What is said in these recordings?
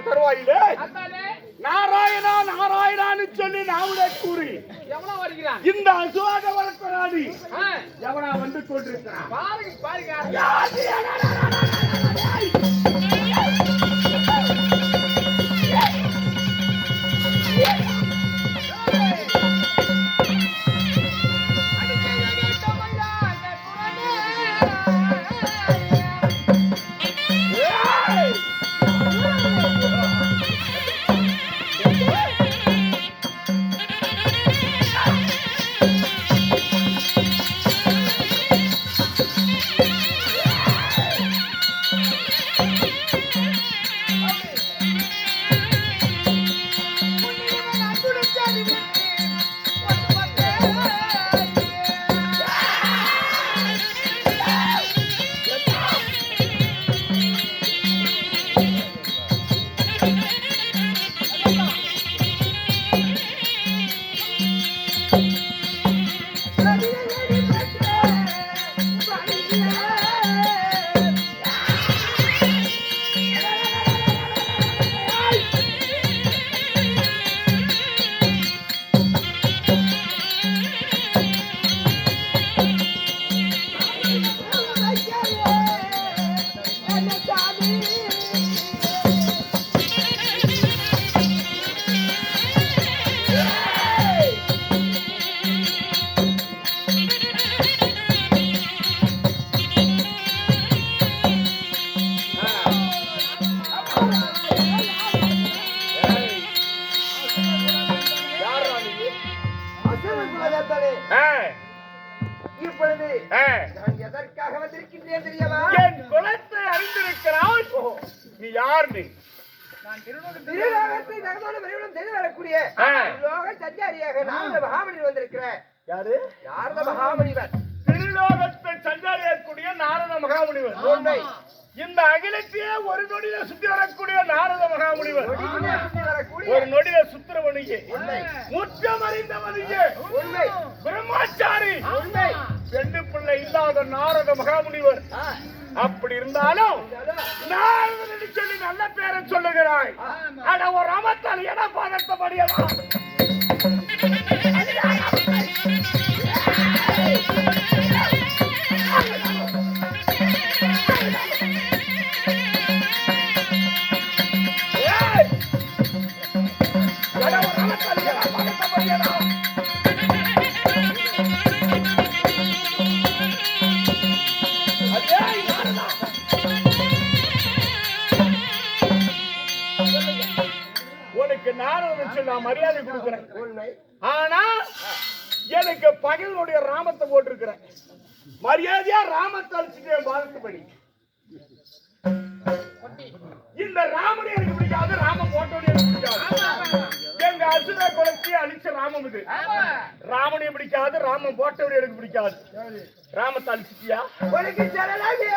தருவாயிலே நாராயணா நாராயணான்னு சொல்லி நாவுடைய கூறி இந்த அசுவாக வளர்க்கிறாடி எவனா வந்து கொண்டிருக்கிறான் எதற்காக வந்திருக்கின்றேன் தெரியுமா? என் குலத்தை அறிந்திருக்கிறான். நீ யார்? நீ திருலோகத்தை நகரோடு விரைவில் தெரிந்து வரக்கூடிய திருலோக சஞ்சாரியாக நாரத மகாமுனிவர் வந்திருக்கிறேன். யாரு? நாரத மகாமுனிவர். திருலோகத்தை சஞ்சாரியக்கூடிய நாரத மகாமுனிவர். உண்மை. இந்த அகிலத்தையே ஒரு நொடியில சுத்தி வரக்கூடிய நாரத மகாமுனிவர். ஒரு நொடியில சுத்திரவனிಗೆ முற்றம் அறிந்தவனிಗೆ பிரம்மச்சாரி பெண்ணு பிள்ளை இல்லாத நாரத மகாமுனிவர். அப்படி இருந்தாலும் நாரதன் சொல்லி நல்ல பேரை சொல்லுகிறாய். ஆனா ஒரு அமத்தால் என பாதத்தை படியலாம். உனக்கு நான் மரியாதை கொடுக்கிறேன். ஆனா எனக்கு பகலுடைய ராமத்தை போட்டிருக்கிறேன். மரியாதையா ராமத்தை அழிச்சுட்டு பாரதப்படி. இந்த ராமனை எனக்கு பிடிக்காது, ராமன் போட்டோட எனக்கு பிடிக்காது. எங்க அசுர குலத்தை அழிச்ச ராமம் இது. ராமனை பிடிக்காது, ராமன் போட்டோட எனக்கு பிடிக்காது. ராமத்தை அழிச்சிட்டியா? உனக்கு சொல்லலாமே.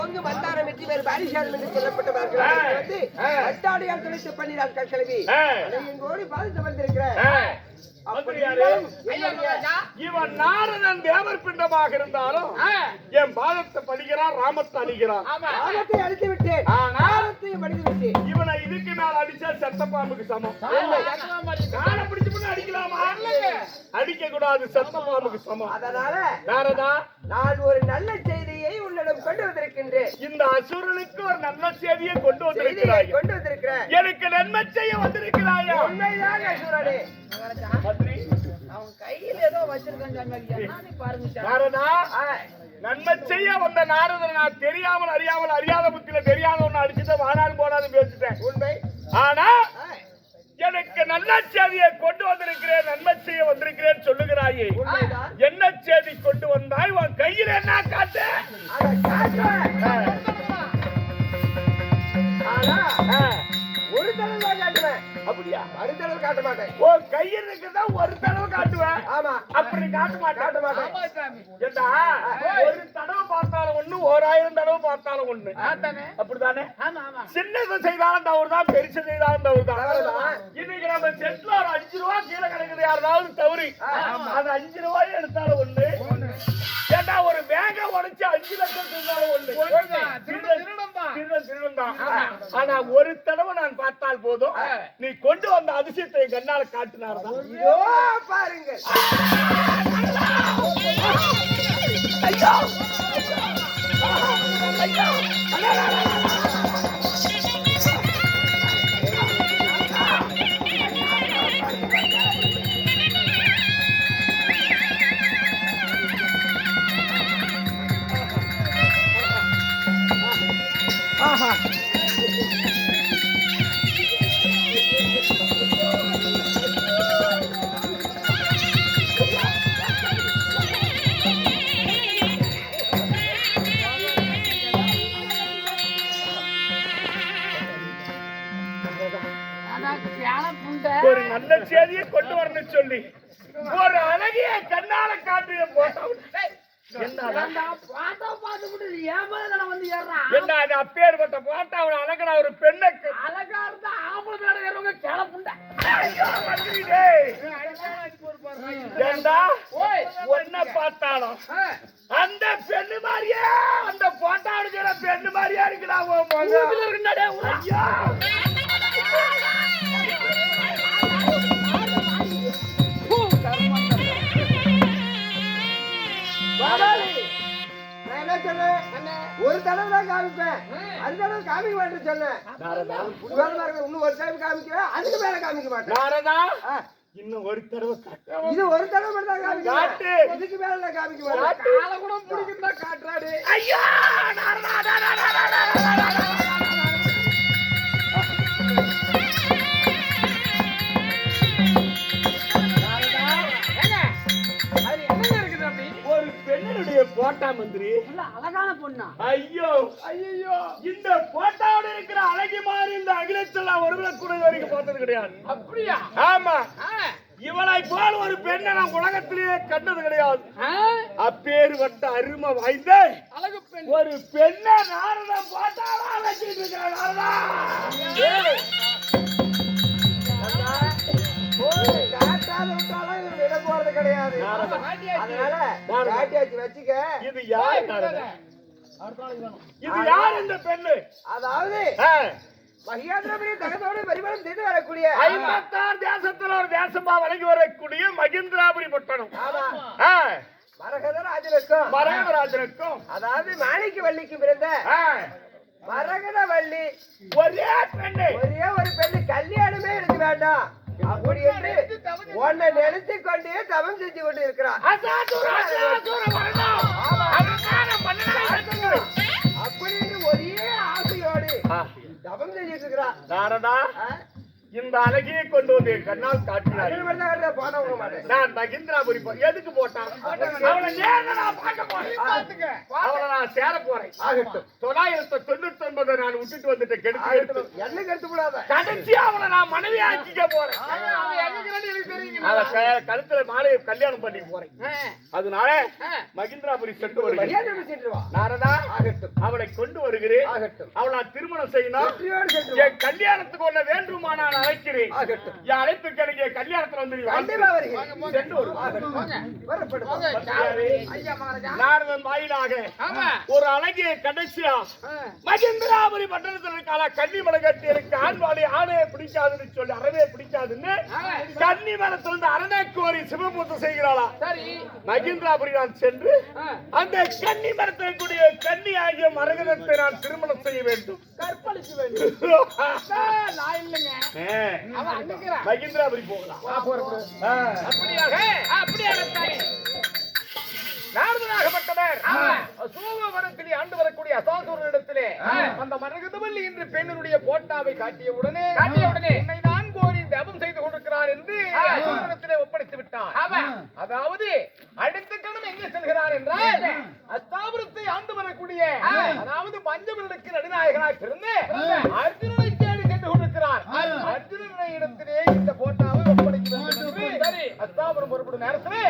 ஓங்கு மந்தாரம் வெற்றி பேர் பாரிசாதம் என்று சொல்லப்பட்டவர்கள் வந்து வட்டாடியால் துணைத்து பண்ணினார் கல்கலவி எங்கோடி பாதித்து வந்திருக்கிறேன். இவன் நாரதன் தேவர் பிண்டமாக இருந்தாலும் என் பாதத்தை படிக்கிறான், ராமத்தை அடிக்கிறான். ராமத்தை அடித்து விட்டேன், நாரத்தையும் படித்து விட்டேன். இவனை இதுக்கு மேல அடிச்சா செத்த பாம்புக்கு சமம். காலை பிடிச்சு அடிக்கலாமா? அடிக்க கூடாது, செத்த பாம்புக்கு சமம். அதனால நாரதா, நான் ஒரு நல்ல செய்தியை உன்னிடம் கொண்டு வந்திருக்கின்றேன். இந்த அசுரனுக்கு ஒரு நல்ல செய்தியை கொண்டு வந்திருக்கிறாய். எனக்கு நன்மை செய்ய வந்திருக்கிறாயா? உண்மையாக அசுரனே. அவன் கையில் ஏதோ வச்சிருக்கான் நாரதா, நன்மை செய்ய வந்த நாரதன் நான் தெரியாமல் அறியாமல் அறியாத புத்தியில தெரியாத ஒண்ணு அடிச்சுட்டு வானாலும் போனாலும் பேசிட்டேன். உண்மை. ஆனா எனக்கு நல்ல செய்தியை கொண்டு வந்திருக்கிறேன், நன்மை செய்ய வந்திருக்கிறேன் சொல்லுகிறாயே. என்ன செய்தி கொண்டு வந்தாய்? உன் கையில் என்ன காட்டு? ஒரு தடவை காட்டுவேன். அப்படியா? மறுதடவை காட்ட மாட்டேன். உன் கையில் இருக்கிறதா ஒரு தடவை காட்டுவேன். ஆமா, அப்படி காட்ட மாட்டேன். ஏண்டா, ஒரு தடவை பார்த்தாலும் ஒண்ணு, 1000 தடவை பார்த்தாலும் ஒண்ணு. அப்படித்தானே? சின்னது செய்தாலும் தவறு தான், பெருசு செய்தாலும் தவறு தான். இன்னைக்கு நம்ம செட்ல ஒரு 5 ரூபா கீழே கிடைக்குது, யாராவது தவறி அது 5 ரூபாய் எடுத்தாலும் ஒண்ணு. ஏண்டா, ஒரு பேங்க உடைச்சு 5 லட்சம் இருந்தாலும் ஒண்ணு. திருடன் தான். ஆனா ஒரு தடவை நான் பார்த்தால் போதும், நீ கொண்டு வந்த அதிசயத்தை கண்ணால காட்டினார்தான். பாருங்க. ஒரு நல்ல செய்தியை கொண்டு வரணும் சொல்லி ஒரு அழகிய கண்ணால காட்டிய போட்டோ. அப்பேற்பட்ட போட்டா அவன் அழகா ஒரு பெண்ணை அழகா இருந்தா ஆம்பளை கிளப்புண்ட ஒன்ன பார்த்தாலும் அந்த பெண்ணு மாதிரியே, அந்த போட்டா இருக்கிற பெண்ணு மாதிரியா இருக்கிறான். ஒரு தடவை தான் காமிப்பேன், அந்த தடவை காமிக்க மாட்டேன்னு சொன்னேன். இன்னும் ஒரு டைம் காமிக்குவேன், அதுக்கு மேல காமிக்க மாட்டேன். இன்னும் ஒரு தடவை இது ஒரு தடவை மட்டும் தான் காமிக்க, இதுக்கு மேல காமிக்க மாட்டேன். காலை கூட பிடிக்கும் தான் காட்டுறாரு. ஐயா, ஒரு பெண்ணுடைய போட்டா மந்திரி, அழகான பொண்ணா? ஐயோ ஐயோ, இந்த போட்டாவோட இருக்கிற அழகி மாதிரி இந்த அகிலத்துல ஒருவரை கூட வரைக்கும் பார்த்தது கிடையாது. அப்படியா? ஆமா, இவளை போல் ஒரு பெண்ணை நான் உலகத்திலேயே கண்டது கிடையாது. அப்பேற்பட்ட அருமை வாய்ந்த அழகு பெண் ஒரு பெண்ணை நாரதன் போட்டாவா வச்சுட்டு இருக்கிறேன். விட போறது கிடையாது. அதனால காட்டியாச்சு வச்சுக்க. இது யார்? இது யார் இந்த பெண்ணு? அதாவது மகியாந்திரபுரி தகத்தோடு பரிமாணம் செய்து வரக்கூடிய 56 தேசத்துல ஒரு தேசமா வழங்கி வரக்கூடிய மகேந்திராபுரி பட்டணம். மரகதராஜனுக்கும் அதாவது மாணிக்க வள்ளிக்கு பிறந்த மரகதவள்ளி ஒரே பெண்ணு, ஒரே ஒரு பெண்ணு. கல்யாணமே எனக்கு வேண்டாம் அப்படி என்று உன்னை நினைத்து கொண்டே தவம் செஞ்சு கொண்டு இருக்கிறான். அப்படின்னு ஒரே ஆசையோடு தவம் செஞ்சுட்டு இருக்கிறான். நாரதா, இந்த அழகியை கொண்டு வந்து என் கண்ணால் காட்டினார். அதே மாதிரி தான் காட்டுற, போனா விட மாட்டேன். நான் மகேந்திராபுரி எதுக்கு போட்டான்? அவளை நேர்ல நான் பார்க்க போறேன். அவளை நான் சேர போறேன். ஆகட்டும். 999 நான் விட்டுட்டு வந்துட்டு கெடுத்து ஆகட்டும். என்னைக்கு எடுத்து கூடாத. கடைசியா அவளை நான் மனைவி ஆக்கிக்க போறேன். கழுத்துல மாலையை கல்யாணம் பண்ணி போறேன். அதனால மகேந்திராபுரி சென்று வருகிறேன். மரியாதை சென்று வா. நாரதா, ஆகட்டும். அவளை கொண்டு வருகிறேன். ஆகட்டும். அவளை நான் திருமணம் செய்யணும். வெற்றியோடு சென்று வா. என் கல்யாணத்துக்கு ஒண்ணு வேண்டுமா நான் அழைக்கிறேன். ஆகட்டும். என் அழைப்புக்கு எனக்கு என் கல்யாணத்துல வந்து கண்டிப்பா வருகிறேன். சென்று வருவோம். ஆகட்டும். வரப்படும். ஐயா மகாராஜா. நாரதன் வாயிலாக ஆமா. ஒரு அழகிய கடைசியா மகேந்திராபுரி பட்டணத்தில் இருக்காளா கன்னிமலை கட்டி இருக்கு. ஆண்பாடி ஆணைய பிடிக்காதுன்னு சொல்லி அறவே பிடிக்காதுன்னு கன்னிமலத்துல இருந்து அரணை கோரி சிவபூர்த்தி செய்கிறாளா. சரி. மகேந்திராபுரி நான் சென்று அந்த கன்னி மரத்தில் கூடிய கன்னி ஆகிய மரகதத்தை நான் திருமணம் செய்ய வேண்டும். கற்பழிக்க வேண்டும். நான் இல்லைங்க. அவன் அன்னைக்கிறான். மகேந்திராபுரி போகலாம். அப்படியாக அப்படியாகத்தானே நாரதனாகப்பட்டவர் சோமவனத்திலே ஆண்டு வரக்கூடிய அசாசுரனிடத்திலே அந்த மரகதவல்லி என்ற பெண்ணுடைய போட்டாவை காட்டிய உடனே உன்னை தான் கோரி தபம் செய்து கொண்டிருக்கிறார் என்று அசுரனிடத்திலே ஒப்படைத்து விட்டார். அதாவது அடுத்த கணம் எங்கே செல்கிறார் என்றால் அஸ்தாபுரத்தை ஆண்டு வரக்கூடிய அதாவது பஞ்சமனுக்கு நடுநாயகனாய் பிறந்து அர்ஜுனனை தேடி சென்று கொண்டிருக்கிறார். அர்ஜுனனை இடத்திலே இந்த போட்டாவை ஒப்படைக்க வேண்டும் என்று அஸ்தாபுரம் புறப்படும் நேரத்திலே